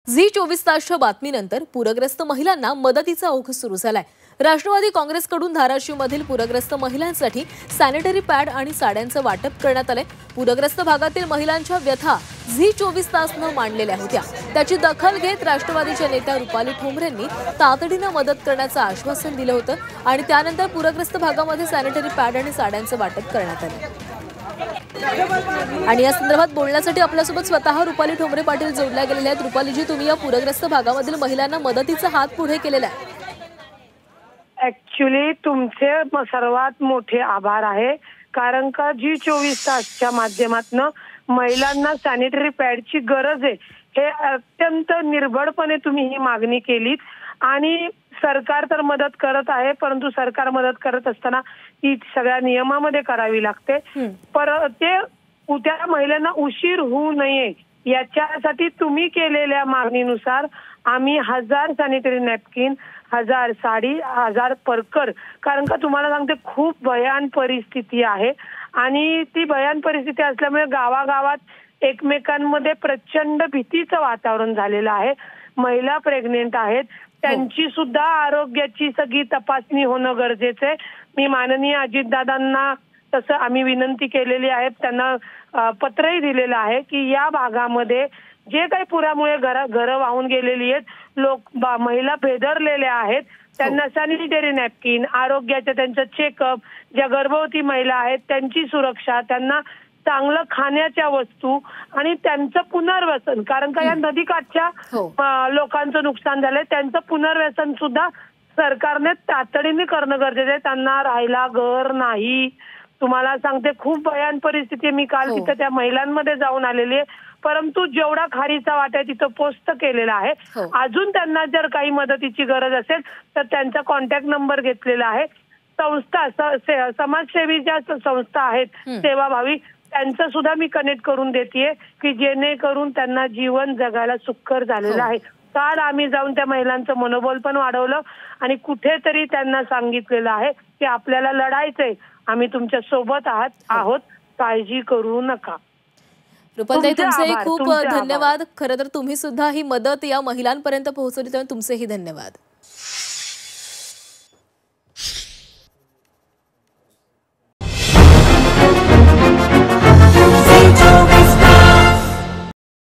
Zee 24 तासच्या बातमीनंतर पूरग्रस्त महिलांना मदतीचा ओघ सुरू झालाय। राष्ट्रवादी काँग्रेसकडून धाराशिवमधील पूरग्रस्त महिलांसाठी सॅनिटरी पॅड आणि साड्यांचं वाटप करण्यात आले। पूरग्रस्त भागातील महिलांच्या व्यथा झी 24 तासनं मांडलेल्या होत्या। त्याची दखल घेत राष्ट्रवादीच्या नेत्या रुपाली ठोंबरेंनी तातडीने मदत करण्याचं आश्वासन दिलं होतं आणि त्यानंतर पूरग्रस्त भागामध्ये सॅनिटरी पॅड आणि साड्यांचं वाटप करण्यात आलं। आणि या संदर्भात बोलण्यासाठी आपल्यासोबत स्वतः रुपाली ठोंबरे पाटील जोडल्या गेलेल्या आहेत। रुपालीजी, तुम्ही या पूरग्रस्त भागामधील महिलांना मदतीचा हात पुढे केलेला आहे। ऍक्च्युअली तुमचे सर्वात मोठे आभार आहे, कारण का झी 24 तासच्या माध्यमातून महिलांना सॅनिटरी पॅडची गरज आहे हे अत्यंत निर्भयपणे तुम्ही ही मागणी केलीत आणि सरकार तर मदत करत आहे, परंतु सरकार मदत करत असताना ती सगळ्या नियमामध्ये करावी लागते। पर ते त्या महिलांना उशीर होऊ नये याच्यासाठी तुम्ही केलेल्या मागणीनुसार आम्ही 1000 सॅनिटरी नॅपकिन, 1000 साडी, 1000 परकर, कारण का तुम्हाला सांगते खूप भयान परिस्थिती आहे आणि ती भयान परिस्थिती असल्यामुळे गावागावात एकमेकांमध्ये प्रचंड भीतीचं वातावरण झालेलं आहे। महिला प्रेग्नेंट आहेत, त्यांची सुद्धा आरोग्याची सगळी तपासणी होणं गरजेचं आहे। मी माननीय अजितदादांना तसं आम्ही विनंती केलेली आहे, त्यांना पत्रही दिलेलं आहे की या भागामध्ये जे काही पुरामुळे घर वाहून गेलेली आहेत, महिला भेदरलेल्या आहेत, त्यांना सॅनिटरी नॅपकिन, आरोग्याचे त्यांचं चेकअप, ज्या गर्भवती महिला आहेत त्यांची सुरक्षा, त्यांना चांगलं खाण्याच्या वस्तू आणि त्यांचं पुनर्वसन, कारण का या नदीकाठच्या लोकांचं नुकसान झालंय, त्यांचं पुनर्वसन सुद्धा सरकारने तातडीने करणं गरजेचं आहे। त्यांना राहायला घर नाही। तुम्हाला सांगते खूप भयान परिस्थिती। मी काल तिथे त्या महिलांमध्ये जाऊन आलेली आहे, परंतु जेवढा खारीचा वाटा तिथं पोस्ट केलेला आहे। अजून त्यांना जर काही मदतीची गरज असेल तर त्यांचा कॉन्टॅक्ट नंबर घेतलेला आहे। संस्था समाजसेवी ज्या संस्था आहेत सेवाभावी, त्यांचं सुद्धा मी कनेक्ट करून देतेय की जेणेकरून त्यांना जीवन जगायला सुखकर झालेलं आहे। काल आम्ही जाऊन त्या महिलांचं मनोबल पण वाढवलं आणि कुठेतरी त्यांना सांगितलेलं आहे की आपल्याला लढायचंय, आम्ही तुमच्या सोबत आहोत, काळजी करू नका। रुपाली, तुमचे खूप धन्यवाद। खरं तर तुम्ही सुद्धा ही मदत या महिलांपर्यंत पोहोचवली, त्यामुळे तुमचेही धन्यवाद।